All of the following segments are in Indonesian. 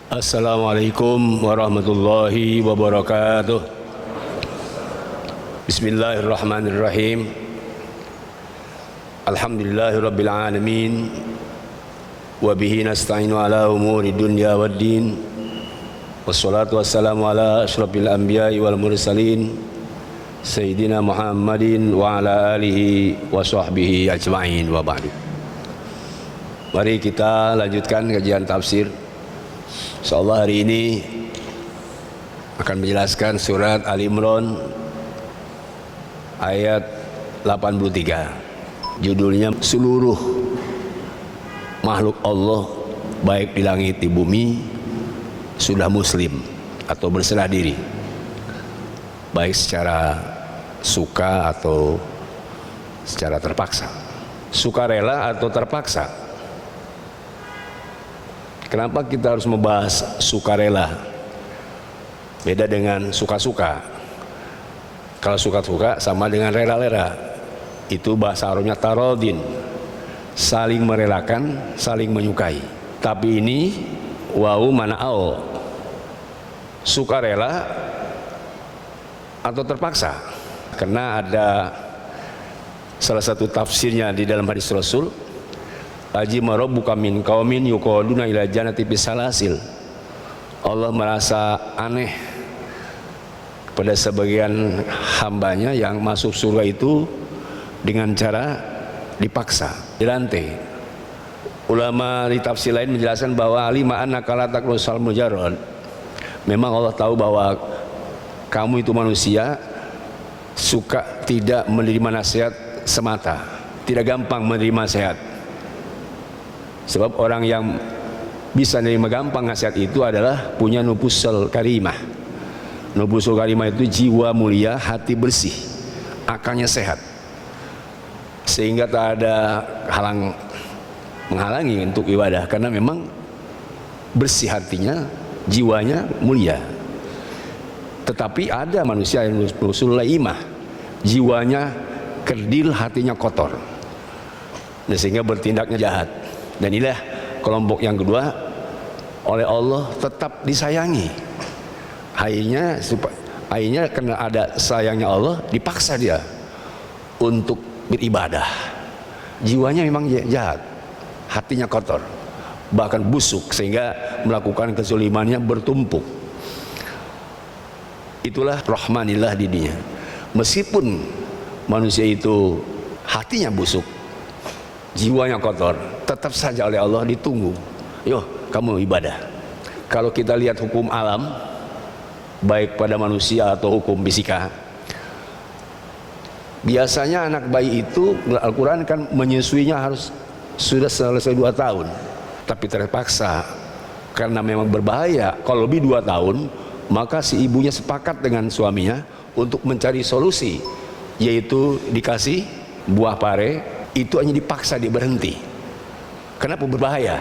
Assalamualaikum warahmatullahi wabarakatuh. Bismillahirrahmanirrahim. Alhamdulillahirabbil alamin. Wa bihi nasta'inu ala umuri dunya waddin. Wassalatu wassalamu ala asyrafil anbiya'i wal mursalin Sayyidina Muhammadin wa ala alihi wa sahbihi ajma'in wa ba'du. Mari kita lanjutkan kajian tafsir. Insyaallah hari ini akan menjelaskan surat Ali Imran ayat 83. Judulnya seluruh makhluk Allah baik di langit di bumi sudah muslim atau berserah diri, baik secara suka atau secara terpaksa. Sukarela atau terpaksa. Kenapa kita harus membahas sukarela? Beda dengan suka-suka. Kalau suka-suka sama dengan rela-rela. Itu bahasa Arabnya tarodin, saling merelakan, saling menyukai. Tapi ini wau mana'al, sukarela atau terpaksa. Karena ada salah satu tafsirnya di dalam hadis Rasul, ajima rabbuka min qaumin yuqaduna ila jannati bisalasil. Allah merasa aneh pada sebagian hambanya yang masuk surga itu dengan cara dipaksa, dirantai. Ulama di tafsir lain menjelaskan bahwa lima annaka la taqrusal mujarrad. Memang Allah tahu bahwa kamu itu manusia suka tidak menerima nasihat semata, tidak gampang menerima nasihat. Sebab orang yang bisa menerima gampang nasihat itu adalah punya nufusul karimah. Nufusul karimah itu jiwa mulia, hati bersih, akalnya sehat, sehingga tak ada menghalangi untuk ibadah, karena memang bersih hatinya, jiwanya mulia. Tetapi ada manusia yang nufusul laimah, jiwanya kerdil, hatinya kotor, dan sehingga bertindaknya jahat. Dan inilah kelompok yang kedua, oleh Allah tetap disayangi. Akhirnya karena ada sayangnya Allah, dipaksa dia untuk beribadah. Jiwanya memang jahat, hatinya kotor, bahkan busuk, sehingga melakukan kezalimannya bertumpuk. Itulah rahmanillah di dunia. Meskipun manusia itu hatinya busuk, jiwanya kotor, tetap saja oleh Allah ditunggu. Yo, kamu ibadah. Kalau kita lihat hukum alam, baik pada manusia atau hukum fisika, biasanya anak bayi itu, Al-Quran kan menyusuinya harus sudah selesai 2 tahun. Tapi terpaksa, karena memang berbahaya. Kalau lebih 2 tahun, maka si ibunya sepakat dengan suaminya untuk mencari solusi, yaitu dikasih buah pare. Itu hanya dipaksa dia berhenti. Kenapa? Berbahaya.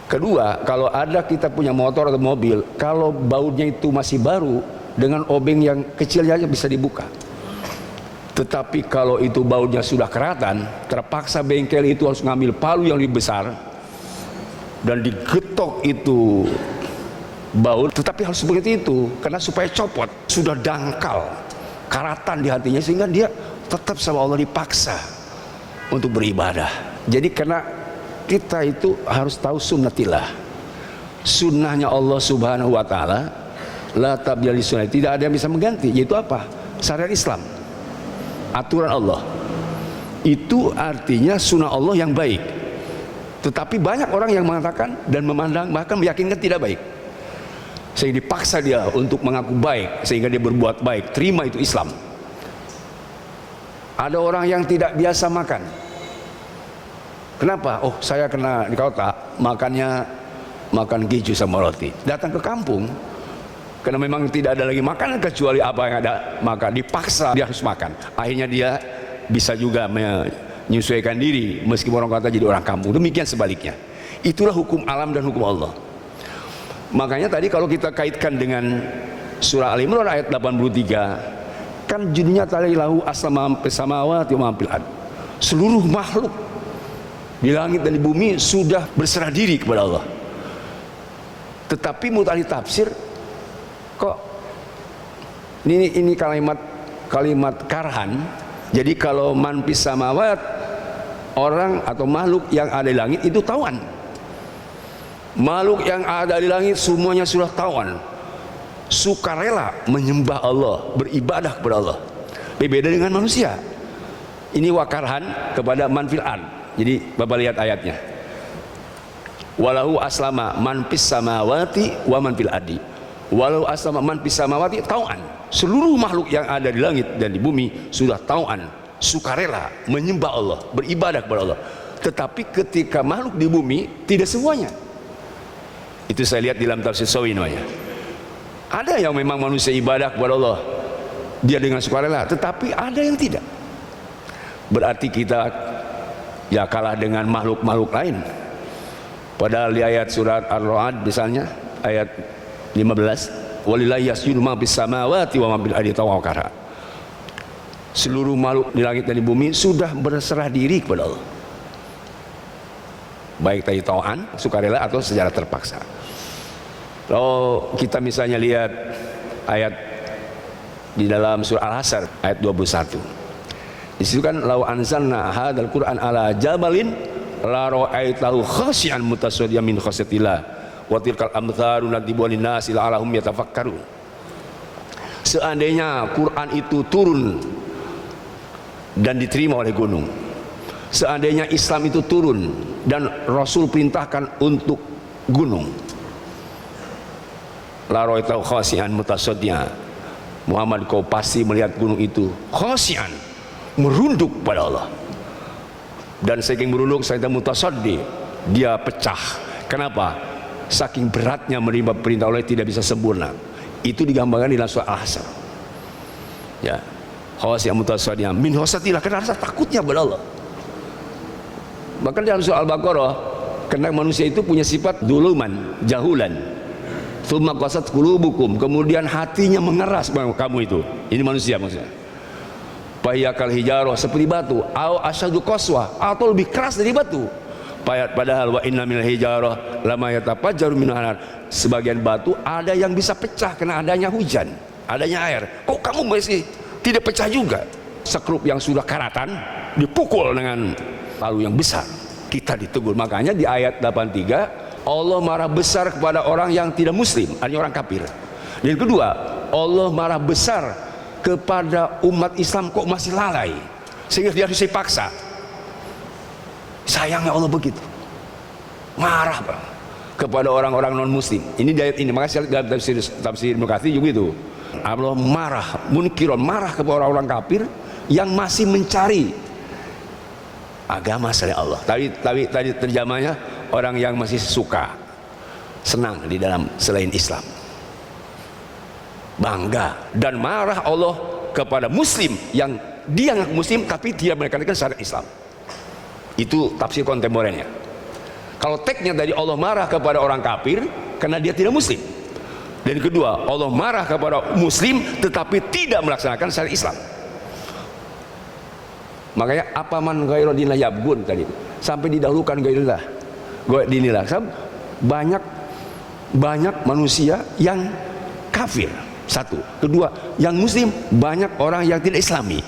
Kedua, kalau ada kita punya motor atau mobil, kalau bautnya itu masih baru, dengan obeng yang kecilnya aja bisa dibuka. Tetapi kalau itu bautnya sudah keratan, terpaksa bengkel itu harus ngambil palu yang lebih besar dan digetok itu baut. Tetapi harus begitu itu, karena supaya copot, sudah dangkal, karatan di hatinya, sehingga dia tetap sama Allah dipaksa untuk beribadah. Jadi karena kita itu harus tahu sunnatillah, sunnahnya Allah subhanahu wa ta'ala, la tabdila li sunnah, tidak ada yang bisa mengganti. Yaitu apa? Syariat Islam, aturan Allah. Itu artinya sunnah Allah yang baik. Tetapi banyak orang yang mengatakan dan memandang, bahkan meyakinkan tidak baik, sehingga dipaksa dia untuk mengaku baik, sehingga dia berbuat baik. Terima itu Islam. Ada orang yang tidak biasa makan. Kenapa? Oh, saya kena di kota, makan keju sama roti. Datang ke kampung, karena memang tidak ada lagi makanan kecuali apa yang ada, maka dipaksa dia harus makan. Akhirnya dia bisa juga menyesuaikan diri, meskipun orang kata jadi orang kampung. Demikian sebaliknya. Itulah hukum alam dan hukum Allah. Makanya tadi kalau kita kaitkan dengan surah Al Imran ayat 83, kan judulnya talilahu as-samawati wa ma fil ard. Seluruh makhluk di langit dan di bumi sudah berserah diri kepada Allah. Tetapi menurut ahli tafsir kok ini kalimat karhan. Jadi kalau man fis samawat, orang atau makhluk yang ada di langit itu tawan. Makhluk yang ada di langit semuanya sudah tawan, sukarela menyembah Allah, beribadah kepada Allah. Berbeda dengan manusia. Ini wakarhan kepada man fil ard. Jadi Bapak lihat ayatnya. Walahu aslama man fis samawati wa man fil ardi. Walau aslama man fis samawati tawan. Seluruh makhluk yang ada di langit dan di bumi sudah tawan, sukarela menyembah Allah, beribadah kepada Allah. Tetapi ketika makhluk di bumi tidak semuanya. Itu saya lihat di dalam tafsir Sawi namanya. Ada yang memang manusia ibadah kepada Allah, dia dengan sukarela, tetapi ada yang tidak. Berarti kita ya kalah dengan makhluk-makhluk lain. Padahal di ayat surat Ar-Ra'd misalnya ayat 15, walillahi yasjudu ma fis samawati wa ma fil ardi taw'an wa karha. Seluruh makhluk di langit dan di bumi sudah berserah diri kepada Allah, baik tadi tau'an, sukarela, atau secara terpaksa. Kalau kita misalnya lihat ayat di dalam surah Al-Hasyr ayat 21, di situ kan lau anzalna hadzal Qur'an ala jabalin la ra'aitahu khashi'an mutasaddian min khasyatillah wa tilkal amtharu nadhibu lin-nasi la'allahum yatafakkarun. Seandainya Quran itu turun dan diterima oleh gunung, seandainya Islam itu turun dan Rasul perintahkan untuk gunung, la ra'aitahu khashi'an mutasaddian, Muhammad, kau pasti melihat gunung itu khashi'an, merunduk pada Allah. Dan saking merunduk sampai mutasaddi, dia pecah. Kenapa? Saking beratnya menerima perintah Allah, tidak bisa sempurna. Itu digambarkan di dalam surah Al-Hasyr. Ya, khashi'an mutasaddian min khasyatillah, karena rasa takutnya pada Allah. Bahkan dalam surah Al-Baqarah, karena manusia itu punya sifat duluman, jahulan. Tsumma qasat qulubukum, kemudian hatinya mengeras kamu itu. Ini manusia maksudnya. Fayyakal hijarah, seperti batu, au asyadu qaswa, atau lebih keras dari batu. Padahal wa inna minal hijarah lama yatafajjaru minhu anhar, sebagian batu ada yang bisa pecah karena adanya hujan, adanya air. Kok kamu masih tidak pecah juga? Sekrup yang sudah karatan dipukul dengan palu yang besar, kita ditegur. Makanya di ayat 83 Allah marah besar kepada orang yang tidak muslim, artinya orang kafir. Yang kedua, Allah marah besar kepada umat Islam kok masih lalai sehingga dia harus dipaksa. Sayangnya Allah begitu marah Bang, kepada orang-orang non muslim. Ini di ayat ini. Makanya dalam tafsir Ibnu Katsir juga itu Allah marah, munkiron, marah kepada orang-orang kafir yang masih mencari agama selain Allah. Tadi terjemahnya orang yang masih suka, senang di dalam selain Islam, bangga. Dan marah Allah kepada muslim yang dia ngaku muslim tapi tidak menekankan syariat Islam. Itu tafsir kontemporer. Kalau teksnya dari Allah marah kepada orang kafir karena dia tidak muslim, dan kedua Allah marah kepada muslim tetapi tidak melaksanakan syariat Islam. Makanya apa man ghairu dinillah yabgun tadi, sampai didahulukan ghairillah dinillah. Banyak manusia yang kafir, satu. Kedua, yang muslim banyak orang yang tidak islami.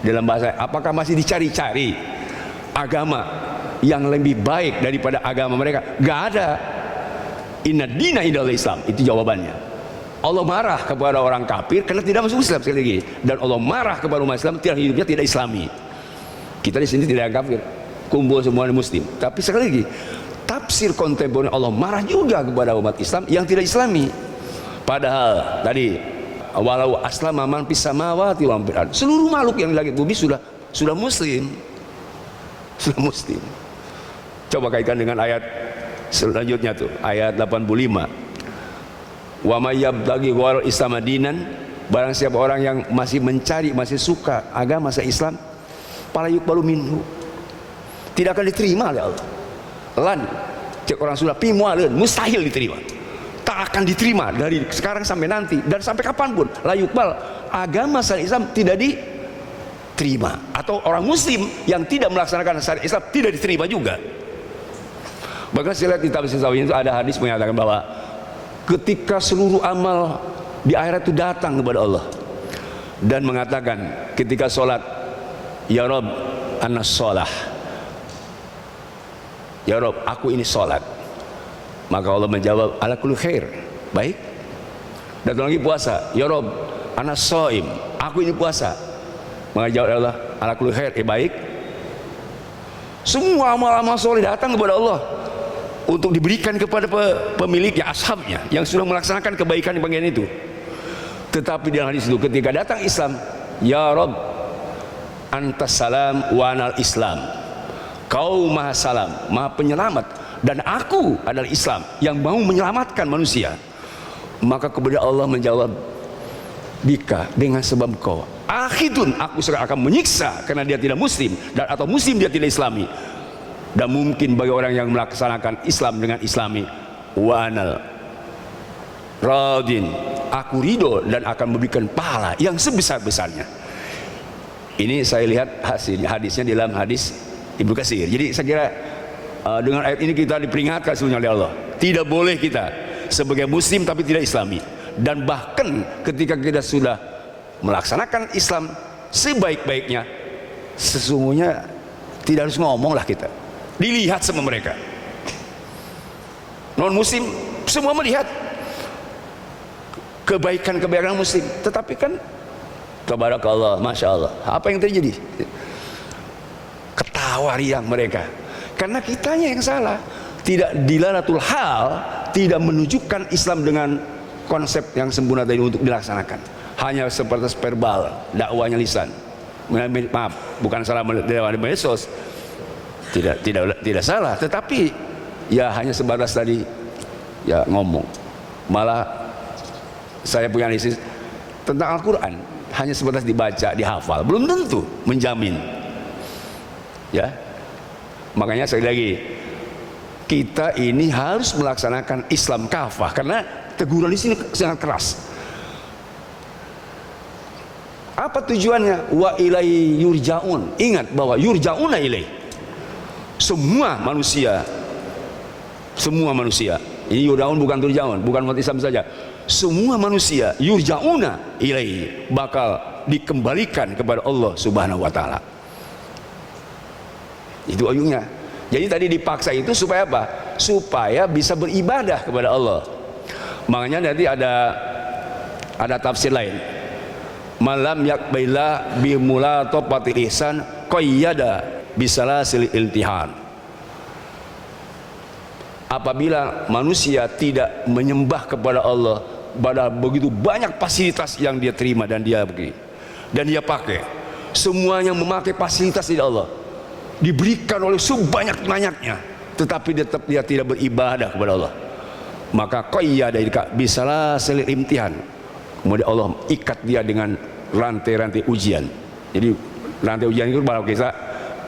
Dalam bahasa, apakah masih dicari-cari agama yang lebih baik daripada agama mereka? Gak ada. Inna dina indal Islam, itu jawabannya. Allah marah kepada orang kafir karena tidak masuk Islam sekali lagi, dan Allah marah kepada umat Islam tidak hidupnya tidak islami. Kita di sini tidak kafir, kumpul semua muslim. Tapi sekali lagi, tafsir kontemporer Allah marah juga kepada umat Islam yang tidak islami. Padahal tadi walau aslama man fis samawati wa man fil ardi, seluruh makhluk yang di langit bumi sudah muslim. Sudah muslim. Coba kaitkan dengan ayat selanjutnya tuh, ayat 85. Wa may yabtaghi ghairal islam dinan, barang siapa orang yang masih mencari, masih suka agama se-Islam, fala yuqbalu minhu, tidak akan diterima oleh Allah. Lan cek orang sudah pimualeun, mustahil diterima. Tak akan diterima dari sekarang sampai nanti dan sampai kapanpun. La yuqbal, agama syariat Islam tidak diterima, atau orang muslim yang tidak melaksanakan syariat Islam tidak diterima juga. Bahkan saya lihat di tafsir Sawi itu ada hadis menyatakan bahwa ketika seluruh amal di akhirat itu datang kepada Allah dan mengatakan ketika sholat, ya Rob anas sholah, ya Rob aku ini sholat, maka Allah menjawab ala kulli khair, baik. Dan lagi puasa, ya Rob anas shaim, aku ini puasa, maka jawab Allah ala kulli khair, baik. Semua amal-amal soleh datang kepada Allah untuk diberikan kepada pemiliknya, ashabnya yang sudah melaksanakan kebaikan di bagian itu. Tetapi dalam hadis itu ketika datang Islam, ya Rob antas salam wa anal Islam, kau maha salam, maha penyelamat, dan aku adalah Islam yang mau menyelamatkan manusia. Maka kepada Allah menjawab, bika, dengan sebab kau akhidun, aku akan menyiksa karena dia tidak muslim, dan atau muslim dia tidak islami. Dan mungkin bagi orang yang melaksanakan Islam dengan islami, wa anal radin, aku ridho dan akan memberikan pahala yang sebesar-besarnya. Ini saya lihat hadisnya dalam hadis Ibnu Katsir. Jadi saya kira dengan ayat ini kita diperingatkan sebenarnya oleh Allah, tidak boleh kita sebagai muslim tapi tidak islami. Dan bahkan ketika kita sudah melaksanakan Islam sebaik-baiknya, sesungguhnya tidak harus ngomong lah kita, dilihat sama mereka. Non muslim semua melihat kebaikan-kebaikan muslim, tetapi kan tabarakallah, masya Allah, apa yang terjadi? Ketawa riang mereka karena kitanya yang salah, tidak dilalatul hal, tidak menunjukkan Islam dengan konsep yang sempurna tadi untuk dilaksanakan, hanya seperti verbal, dakwanya lisan. Maaf, bukan salah di medsos, tidak salah, tetapi ya hanya sebatas tadi ya ngomong. Malah saya punya analisis tentang Al-Quran, hanya sebatas dibaca, dihafal, belum tentu menjamin. Ya, makanya sekali lagi kita ini harus melaksanakan Islam kafah, karena teguran di sini sangat keras. Apa tujuannya? Wa ilai yurja'un. Ingat bahwa yurja'una ilai, semua manusia, ini yurja'un bukan turja'un, bukan umat Islam saja, semua manusia yurja'una ilai, bakal dikembalikan kepada Allah Subhanahu wa taala. Itu ujungnya. Jadi tadi dipaksa itu supaya apa? Supaya bisa beribadah kepada Allah. Makanya nanti ada tafsir lain, malam yakbaila bimula topatil ihsan qayyada bisalasil iltihan. Apabila manusia tidak menyembah kepada Allah, padahal begitu banyak fasilitas yang dia terima dan dia begini dan dia pakai, semuanya memakai fasilitas dari Allah, diberikan oleh sebanyak-banyaknya, tetapi tetap dia tidak beribadah kepada Allah, maka qayyada bisalah selir imtihan, kemudian Allah ikat dia dengan rantai-rantai ujian. Jadi rantai ujian itu kalau kita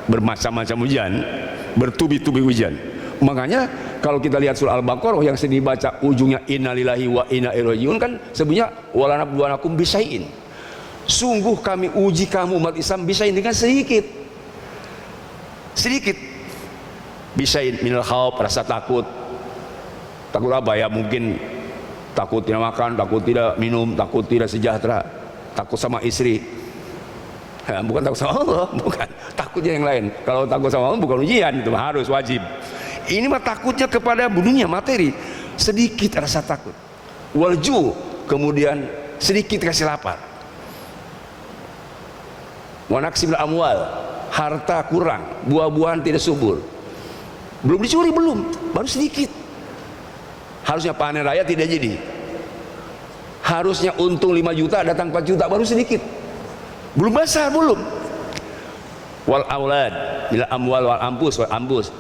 bermacam-macam ujian, bertubi-tubi ujian. Makanya kalau kita lihat surah Al-Baqarah yang sedih baca ujungnya innalillahi wa inna ilaihi rajiun, kan sebenarnya walanabluwanakum bisyai'in, sungguh kami uji kamu umat Islam bisyai'in, dengan sedikit bisyai'in minal khauf, rasa takut apa ya, mungkin takut tidak makan, takut tidak minum, takut tidak sejahtera, takut sama istri, ya, bukan takut sama Allah, bukan, takutnya yang lain. Kalau takut sama Allah bukan ujian, itu harus wajib. Ini mah takutnya kepada dunia materi, sedikit rasa takut, walju, kemudian sedikit kasih lapar, wanaksimil amwal, harta kurang, buah-buahan tidak subur, belum dicuri, baru sedikit. Harusnya panen raya tidak jadi, harusnya untung 5 juta datang 4 juta, baru sedikit, belum besar, belum. Wal aulad bila amwal wal ambus,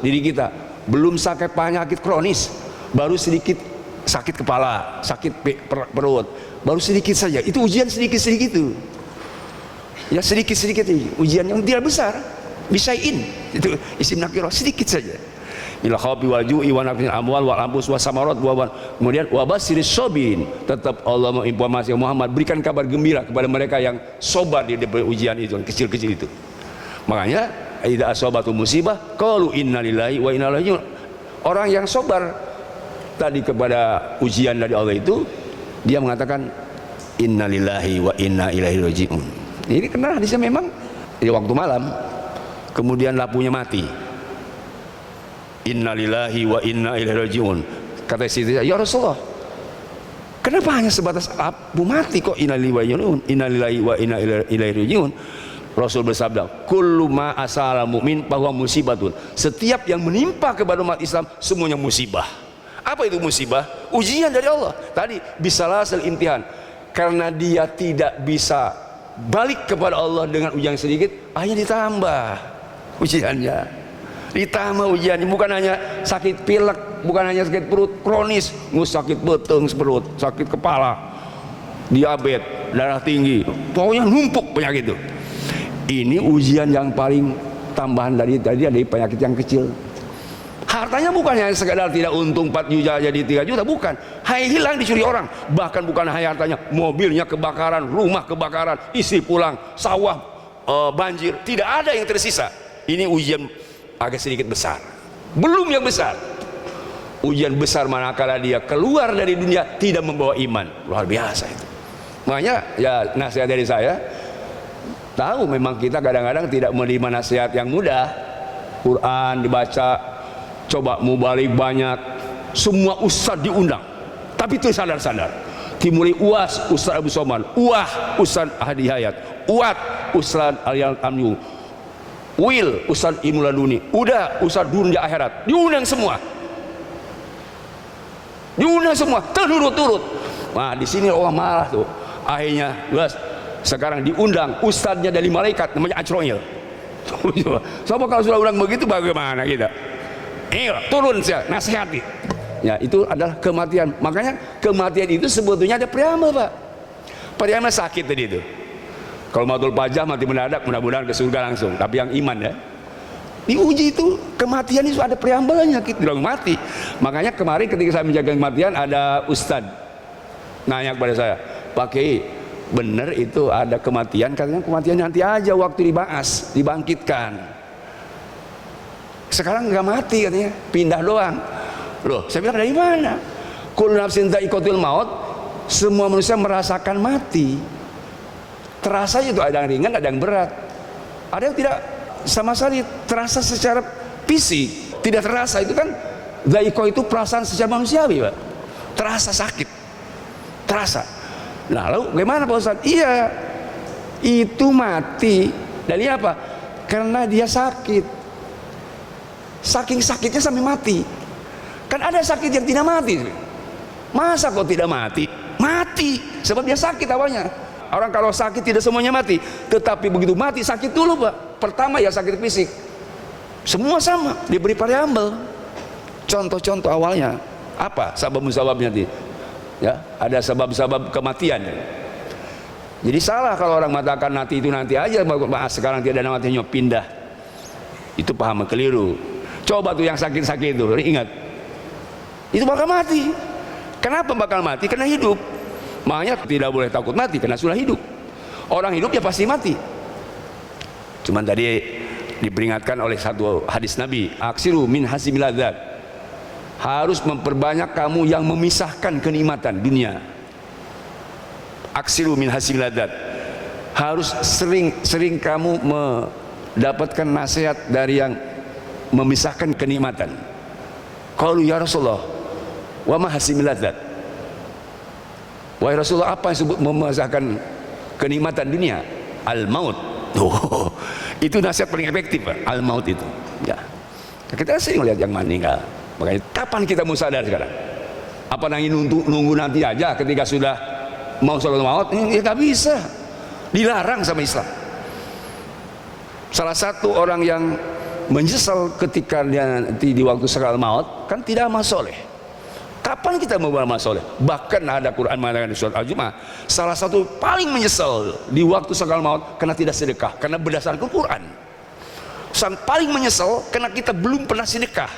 diri kita belum sakit penyakit kronis, baru sedikit sakit kepala, sakit perut, baru sedikit saja. Itu ujian sedikit-sedikit itu ya, sedikit-sedikit ujian yang tidak besar, bisain itu isim nakirah, sedikit saja. Ila khawfi wal ju'i wa nafsil amwal wal ambus wa samarat wa, kemudian wabasiris sabirin, tetap Allah menginformasi Muhammad, berikan kabar gembira kepada mereka yang sobar di depan ujian itu, kecil-kecil itu. Makanya idza asabatu musibah qalu innalillahi wa inna ilaihi raji'un. Orang yang sobar tadi kepada ujian dari Allah itu, dia mengatakan innalillahi wa inna ilaihi rajiun. Ini karena hadisnya memang di waktu malam, kemudian lampunya mati. Innalillahi wa inna ilaihi rajiun. Kata istri saya, ya Rasulullah, kenapa hanya sebatas lampu mati kok innalillahi wa inna ilaihi rajiun? Rasul bersabda, kullu ma asala mu'min fahuwa musibatun. Setiap yang menimpa kepada umat Islam semuanya musibah. Apa itu musibah? Ujian dari Allah. Tadi bisalasil imtihan. Karena dia tidak bisa balik kepada Allah dengan ujian sedikit, akhirnya ditambah ujiannya. Ditambah ujiannya, bukan hanya sakit pilek, bukan hanya sakit perut kronis, sakit beteng perut, sakit kepala, diabetes, darah tinggi, pokoknya numpuk penyakit itu. Ini ujian yang paling tambahan dari penyakit yang kecil. Hartanya bukan hanya sekadar tidak untung 4 juta jadi 3 juta, bukan. Hilang dicuri orang. Bahkan bukan hanya hartanya, mobilnya kebakaran, rumah kebakaran, istri pulang, sawah banjir, tidak ada yang tersisa. Ini ujian agak sedikit besar. Belum yang besar. Ujian besar manakala dia keluar dari dunia tidak membawa iman. Luar biasa itu. Makanya ya nasihat dari saya, tahu memang kita kadang-kadang tidak menerima nasihat yang mudah. Quran dibaca, coba mau balik banyak, semua ustaz diundang, tapi itu sadar-sadar. Dimulai UAS Ustaz Abu Somad, UAH Ustaz Hadi Hayat, UAT Ustaz Al Amyu, WIL Ustaz Imuladuni, udah Ustaz Dunia Akhirat, diundang semua, turut-turut. Nah di sini orang marah tuh. Akhirnya sekarang diundang ustadznya dari malaikat namanya Acroil. Coba kalau sudah undang begitu bagaimana kita? Turun saja, nasihati. Ya, itu adalah kematian. Makanya kematian itu sebetulnya ada preambel, Pak. Preambel sakit tadi itu. Kalau matul pajah mati mendadak, mudah-mudahan ke surga langsung. Tapi yang iman ya, diuji itu kematian itu ada preambelnya, kita bilang mati. Makanya kemarin ketika saya menjaga kematian, ada ustad nanya kepada saya, Pak Kiai, benar itu ada kematian? Katanya kematian nanti aja waktu dibahas, dibangkitkan. Sekarang nggak mati katanya, pindah doang. Loh, saya bilang dari mana? Kullu nafsin dha'iqatul maut, semua manusia merasakan mati. Terasa itu ada yang ringan, ada yang berat. Ada yang tidak sama sekali terasa secara fisik, tidak terasa. Itu kan dha'iqah itu perasaan secara manusiawi, Pak. Terasa sakit, terasa. Nah, lalu bagaimana Pak Ustaz? Iya, itu mati dari apa? Karena dia sakit. Saking sakitnya sampai mati. Kan ada sakit yang tidak mati. Masa kok tidak mati? Mati, sebab dia sakit awalnya. Orang kalau sakit tidak semuanya mati, tetapi begitu mati sakit dulu, Pak. Pertama ya sakit fisik. Semua sama, diberi preambel. Contoh-contoh awalnya apa? Sebab-sebabnya nanti. Ya, ada sebab-sebab kematian. Jadi salah kalau orang mengatakan nanti itu nanti aja, sekarang tidak ada matinya, pindah. Itu paham keliru. Coba tuh yang sakit-sakit itu, ingat, itu bakal mati. Kenapa bakal mati? Karena hidup. Makanya tidak boleh takut mati karena sudah hidup. Orang hidup ya pasti mati. Cuman tadi diperingatkan oleh satu hadis Nabi, aksiru min hasimil ladzat, harus memperbanyak kamu yang memisahkan kenikmatan dunia. Aksiru min hasimil ladzat, harus sering kamu mendapatkan nasihat dari yang memisahkan kenikmatan. Qalu ya Rasulullah, wa ma hasimil ladzat? Wahai Rasulullah, apa yang disebut memisahkan kenikmatan dunia? Al maut. Oh, itu nasihat paling efektif, Pak. Al maut itu. Ya. Kita sering lihat yang meninggal. Makanya kapan kita mau sadar sekarang? Apa nunggu nanti aja ketika sudah mau sholat maut? Ya nggak bisa. Dilarang sama Islam. Salah satu orang yang menyesal ketika dia nanti di waktu sakaratul maut kan tidak amal soleh. Kapan kita mau beramal soleh? Bahkan ada Quran mengatakan di surat Al-Jumu'ah, salah satu paling menyesal di waktu sakaratul maut karena tidak sedekah, karena berdasarkan Quran. Sang paling menyesal karena kita belum pernah sedekah.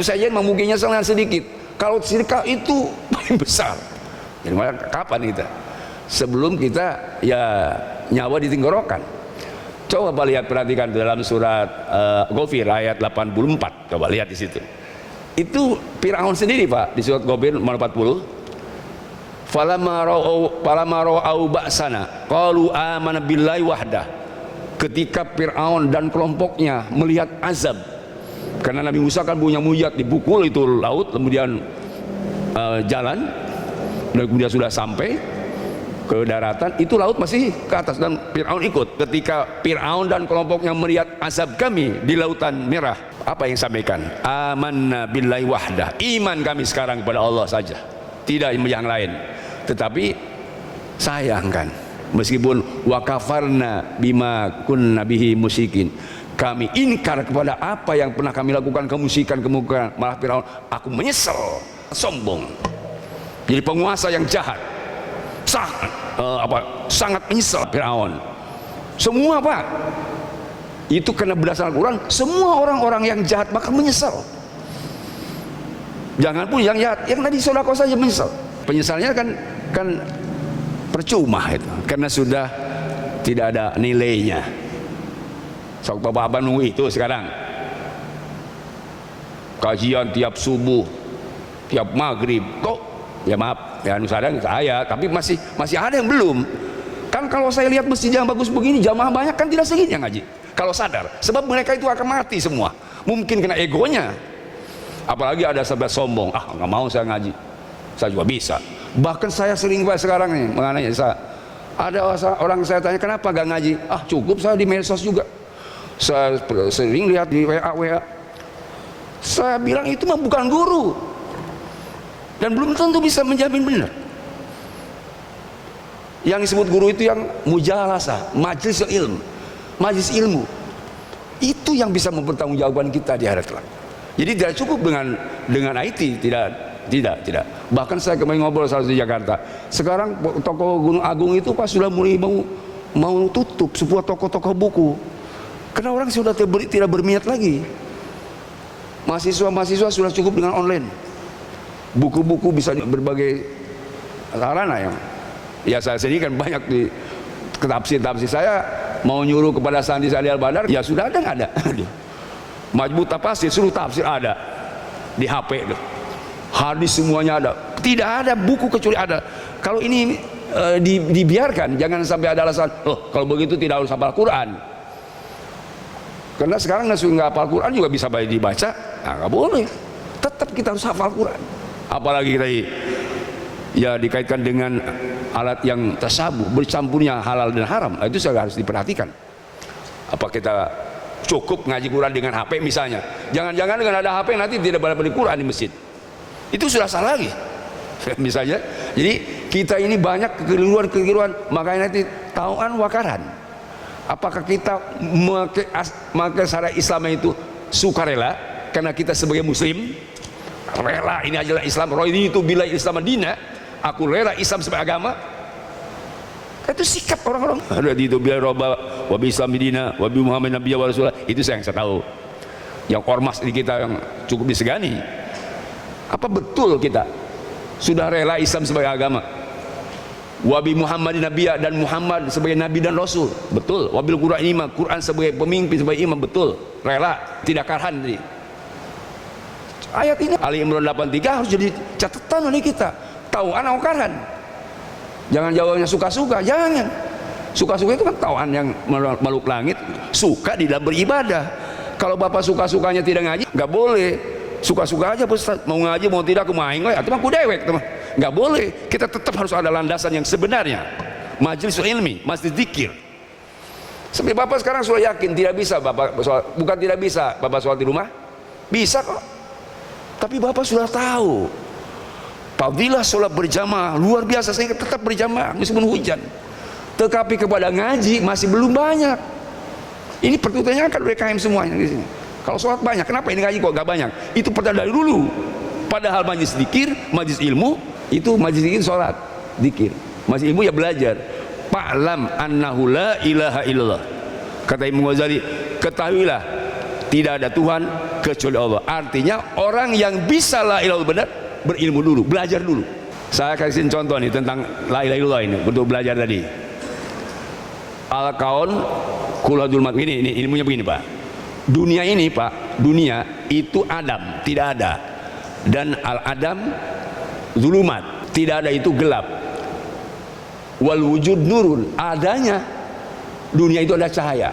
Saya mungkin nyesal sedikit. Kalau sedekah itu paling besar. Jadi kapan kita? Sebelum kita ya nyawa di tenggorokan. Coba lihat, perhatikan dalam surat Ghafir ayat 84. Coba lihat di situ. Itu Fir'aun sendiri Pak di surat Ghafir nomor 40, falamma ra'au ba'sana qalu amanna billahi wahdah. Ketika Fir'aun dan kelompoknya melihat azab, karena Nabi Musa kan punya mujizat, dipukul itu laut, kemudian jalan, dan kemudian sudah sampai ke daratan, itu laut masih ke atas dan Fir'aun ikut. Ketika Fir'aun dan kelompoknya melihat azab kami di lautan merah, apa yang sampaikan? Amanna billahi wahdah, iman kami sekarang kepada Allah saja, tidak yang lain. Tetapi sayangkan, meskipun wakafarna bima kunna bihi musikin, kami ingkar kepada apa yang pernah kami lakukan kemusikan, kemudian malah Fir'aun, aku menyesal, sombong, jadi penguasa yang jahat, sangat menyesal Fir'aun. Semua Pak, itu karena berdasarkan Al-Quran, semua orang-orang yang jahat maka menyesal. Jangan pun yang jahat, yang tadi sodako saja menyesal. Penyesalnya kan percuma itu, karena sudah tidak ada nilainya. Sok bapak nunggu itu sekarang kajian tiap subuh, tiap maghrib, kok ya maaf ya nusada saya, tapi masih ada yang belum. Kan kalau saya lihat masjid yang bagus begini, jamaah banyak, kan tidak segini yang ngaji. Kalau sadar, sebab mereka itu akan mati semua. Mungkin kena egonya. Apalagi ada sahabat sombong, nggak mau saya ngaji, saya juga bisa. Bahkan saya sering sekarang nih mengenai ada orang saya tanya kenapa gak ngaji, cukup saya di medsos juga, saya sering lihat di WA. Saya bilang itu mah bukan guru dan belum tentu bisa menjamin benar. Yang disebut guru itu yang mujalasah, majelis ilmu, itu yang bisa mempertanggungjawabkan kita di akhirat kelak. Jadi tidak cukup dengan IT, tidak. Bahkan saya kemarin ngobrol sama di Jakarta. Sekarang toko Gunung Agung itu pas sudah mulai mau tutup sebuah toko-toko buku, karena orang sudah tidak berminat lagi. Mahasiswa sudah cukup dengan online. Buku-buku bisa di berbagai sarana yang ya saya sendiri kan banyak di tafsir saya mau nyuruh kepada Sandi Al-Badar, ya sudah ada nggak ada. Majmu tafsir suruh tafsir ada di HP itu. Hadis semuanya ada. Tidak ada buku kecuali ada. Kalau ini dibiarkan, jangan sampai ada alasan, kalau begitu tidak harus hafal Quran. Karena sekarang nggak hafal Quran juga bisa dibaca, nggak boleh. Tetap kita harus hafal Quran. Apalagi kita ya dikaitkan dengan alat yang tasabuh, bercampurnya halal dan haram, itu juga harus diperhatikan. Apa kita cukup ngaji Quran dengan HP misalnya? Jangan-jangan dengan ada HP nanti tidak boleh beli Quran di masjid. Itu sudah salah lagi. Misalnya, jadi kita ini banyak kekeliruan, makanya nanti tauan wakaran. Apakah kita memakai syariat Islam itu sukarela karena kita sebagai muslim rela, ini adalah Islam, raditu billahi Islam dina, aku rela Islam sebagai agama. Itu sikap orang-orang. Raditu billahi robba wa bi Islam dina wa bi Muhammad nabiyya wa rasulah. Itu saya tahu. Yang ormas di kita yang cukup disegani. Apa betul kita sudah rela Islam sebagai agama? Wabi Muhammad nabiyya, dan Muhammad sebagai nabi dan rasul, betul. Wabil Quran imam, Quran sebagai pemimpin, sebagai imam, betul. Rela, tidak karhan. Ayat ini Ali Imran 83 harus jadi catatan oleh kita. Tauan atau karhan? Jangan jawabnya suka-suka, jangan. Suka-suka itu kan tauan yang makhluk langit, suka di dalam beribadah. Kalau bapak suka-sukanya tidak ngaji, nggak boleh. Suka-suka aja Ustaz, mau ngaji mau tidak aku main, itu mah ku dewek teman. Nggak boleh, kita tetap harus ada landasan yang sebenarnya. Majelis ilmi, majelis zikir. Seperti bapak sekarang sudah yakin tidak bisa bapak sholat, bukan tidak bisa bapak sholat di rumah, bisa kok. Tapi bapak sudah tahu fadilah sholat berjamaah luar biasa, sehingga tetap berjamaah meskipun hujan. Tetapi kepada ngaji masih belum banyak. Ini pertutannya kan BKM semuanya di sini. Kalau sholat banyak, kenapa ini ngaji kok gak banyak? Itu pertanda dari dulu. Padahal majlis zikir, majlis ilmu, itu majlis zikir sholat, zikir. Majlis ilmu ya belajar. Fa'lam annahu la ilaha illallah. Kata Imam Ghazali, ketahuilah tidak ada Tuhan kecuali Allah. Artinya orang yang bisa la ilaha benar, berilmu dulu, belajar dulu. Saya kasih contoh nih tentang la ilaha illallah ini untuk belajar tadi. Al-kaun kuladul mat, ini ilmunya begini Pak. Dunia ini Pak, dunia itu Adam, tidak ada. dan al-adam zulumat, tidak ada itu gelap. Wal wujud nurun, adanya dunia itu ada cahaya.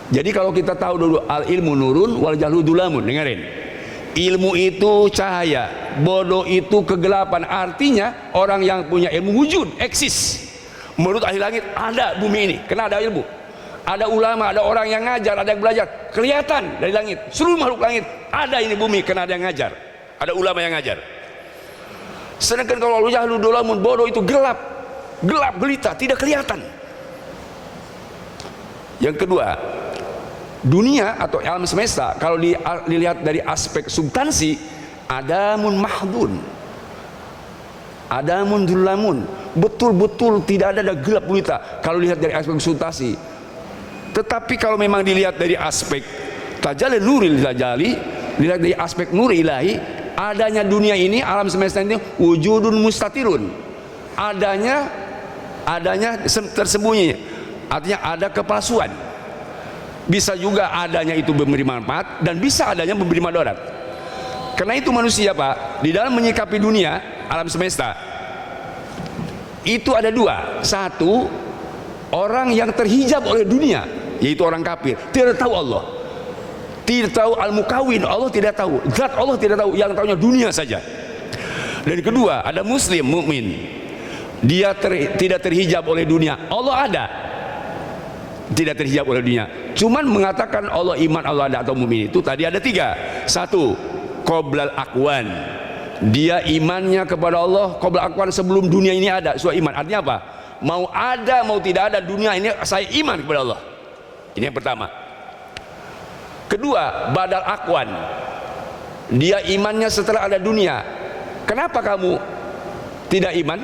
Jadi kalau kita tahu dulu al ilmu nurun wal jahlu dulamun, dengerin, ilmu itu cahaya, bodoh itu kegelapan. Artinya orang yang punya ilmu wujud, eksis. Menurut ahli langit ada bumi ini, karena ada ilmu, ada ulama, ada orang yang ngajar, ada yang belajar, kelihatan dari langit. Seluruh makhluk langit ada ini bumi, karena ada yang ngajar, ada ulama yang ngajar. Sedangkan kalau jahlu dulamun, bodoh itu gelap, gelap gelita, tidak kelihatan. Yang kedua, dunia atau alam semesta kalau dilihat dari aspek substansi, adamun mahdun, adamun dulamun, betul-betul tidak ada gelap gulita kalau lihat dari aspek substansi. Tetapi kalau memang dilihat dari aspek tajalli nuril tajali, dilihat dari aspek nur ilahi, adanya dunia ini, alam semesta ini wujudun mustatirun, adanya tersembunyi, artinya ada kepalsuan. Bisa juga adanya itu memberi manfaat dan bisa adanya memberi madarat. Karena itu manusia, Pak, di dalam menyikapi dunia alam semesta itu ada dua. Satu, orang yang terhijab oleh dunia, yaitu orang kafir, tidak tahu Allah, tidak tahu al-mukawin, Allah tidak tahu, zat Allah tidak tahu, yang tahunya dunia saja. Dan kedua, ada muslim mukmin, dia tidak terhijab oleh dunia, Allah ada, tidak terhijab oleh dunia, cuman mengatakan Allah iman, Allah ada atau mukmin itu tadi ada tiga. Satu, qoblal akwan, dia imannya kepada Allah qoblal akwan, sebelum dunia ini ada, sudah iman. Artinya apa? Mau ada mau tidak ada dunia ini, saya iman kepada Allah. Ini yang pertama. Kedua, badal akwan, dia imannya setelah ada dunia. Kenapa kamu tidak iman?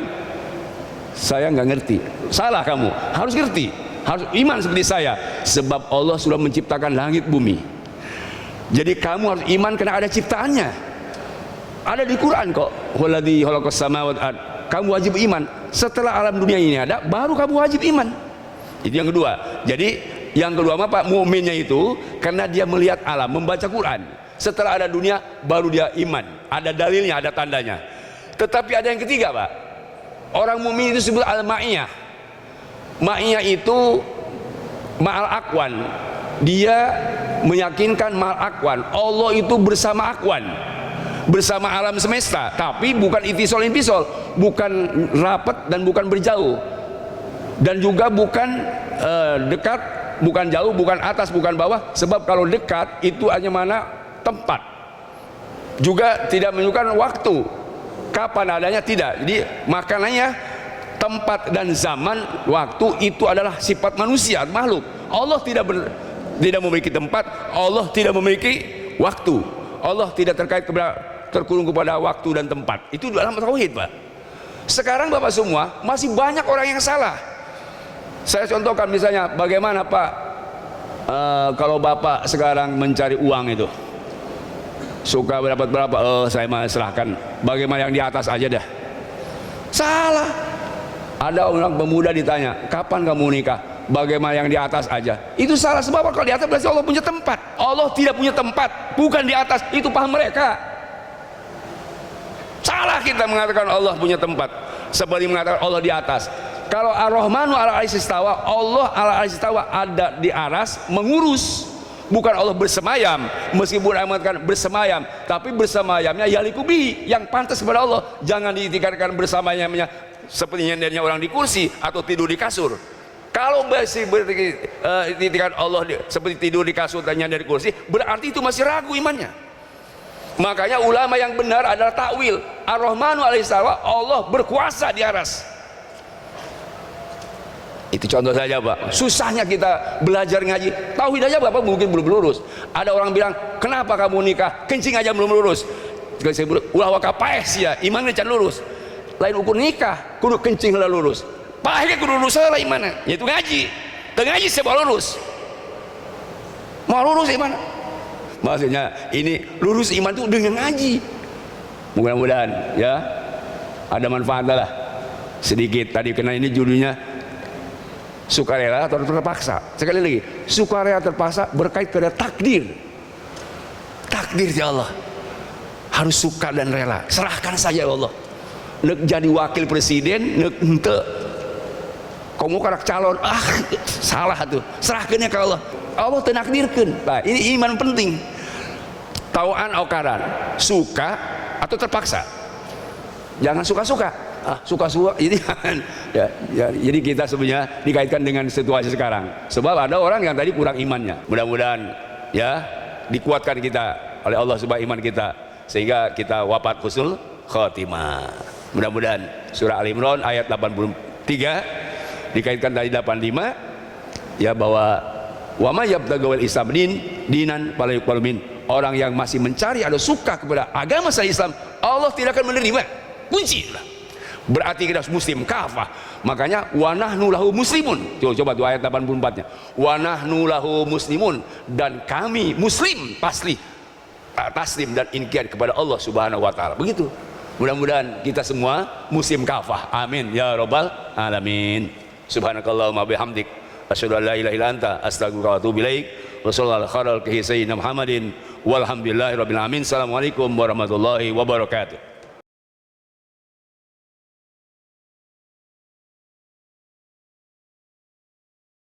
Saya nggak ngerti. Salah, kamu harus ngerti, harus iman seperti saya, sebab Allah sudah menciptakan langit bumi. Jadi kamu harus iman karena ada ciptaannya, ada di Quran kok, huwaladzi khalaqas samawati wal ard. Kamu wajib iman. Setelah alam dunia ini ada, baru kamu wajib iman. Itu yang kedua. Jadi yang kedua apa? Mukminnya itu karena dia melihat alam, membaca Quran. Setelah ada dunia, baru dia iman. Ada dalilnya, ada tandanya. Tetapi ada yang ketiga, Pak. Orang mukmin itu disebut al-ma'iyah. Ma'iyah itu ma'al akwan, dia meyakinkan ma'al akwan, Allah itu bersama akwan, bersama alam semesta, tapi bukan itisol intisol, bukan rapat dan bukan berjauh, dan juga bukan dekat, bukan jauh, bukan atas, bukan bawah. Sebab kalau dekat itu hanya mana tempat, juga tidak menunjukkan waktu kapan adanya, tidak. Jadi makanannya tempat dan zaman, waktu itu adalah sifat manusia, makhluk. Allah tidak memiliki tempat, Allah tidak memiliki waktu, Allah tidak terkurung kepada waktu dan tempat. Itu dalam tauhid, Pak. Sekarang Bapak semua masih banyak orang yang salah. Saya contohkan misalnya bagaimana, Pak, kalau Bapak sekarang mencari uang itu suka dapat berapa, saya serahkan, bagaimana yang di atas aja dah. Salah. Ada orang pemuda ditanya, kapan kamu nikah? Bagaimana yang di atas aja. Itu salah. Sebab kalau di atas berarti Allah punya tempat. Allah tidak punya tempat, bukan di atas. Itu paham mereka. Salah kita mengatakan Allah punya tempat, seperti mengatakan Allah di atas. Kalau Ar-Rahmanu ala arsyis istawa, Allah ala arsyis istawa, ada di aras mengurus, bukan Allah bersemayam. Meskipun mengatakan bersemayam, tapi bersemayamnya yalikubi, yang pantas kepada Allah. Jangan ditingkatkan bersemayamnya seperti nyendernya orang di kursi atau tidur di kasur. Kalau masih bertingkat Allah seperti tidur di kasur dan nyender di kursi, berarti itu masih ragu imannya. Makanya ulama yang benar adalah takwil Ar-Rahmanu alaihi salam, Allah berkuasa di aras. Itu contoh saja, Pak. Susahnya kita belajar ngaji tauhid aja, Bapak mungkin belum lurus. Ada orang bilang, kenapa kamu nikah kencing aja belum lurus? Ulah wakapaes ya, imannya can lurus. Lain ukur nikah kudu kencing lah lurus, pakai kudu lurus lah imannya, yaitu ngaji. Ngaji saya mau lurus, mau lurus iman. Maksudnya ini lurus iman itu dengan ngaji. Mudah-mudahan ya ada manfaatnya lah sedikit tadi, karena ini judulnya sukarela atau terpaksa. Sekali lagi, sukarela terpaksa berkait pada takdir ya Allah. harus suka dan rela. Serahkan saja ya Allah. Nek jadi wakil presiden, nek ente kamu karak calon, salah tuh. Serahkannya ke Allah. Allah tenakdirkan. Nah, ini iman penting. Tauan aukaran, suka atau terpaksa. Jangan suka-suka. Suka-suka ini jadi kita sebenarnya dikaitkan dengan situasi sekarang. Sebab ada orang yang tadi kurang imannya. Mudah-mudahan ya dikuatkan kita oleh Allah subhanahu iman kita sehingga kita wafat husnul khotimah. Mudah-mudahan surah Al-Imran ayat 83 dikaitkan dari 85 ya, bahwa wa may yabtaghi Islam dinan fala yuqbalu min. Orang yang masih mencari atau suka kepada agama saya Islam, Allah tidak akan menerima. Kunci lah. Berarti kita muslim kafah. Makanya wa nahnu lahu muslimun. Coba tuh ayat 84-nya. Wa nahnu lahu muslimun, dan kami muslim pasti taslim dan inqiyad kepada Allah Subhanahu wa taala. Begitu. Mudah-mudahan kita semua muslim kafah. Amin ya rabbal alamin. Subhanakallahumma bihamdik asyhadu an la ilaha illa anta astaghfiruka wa atubu ilaik. Wa sallallahu alaihi wa sallam Muhammadin walhamdulillahirabbil alamin. Assalamualaikum warahmatullahi wabarakatuh.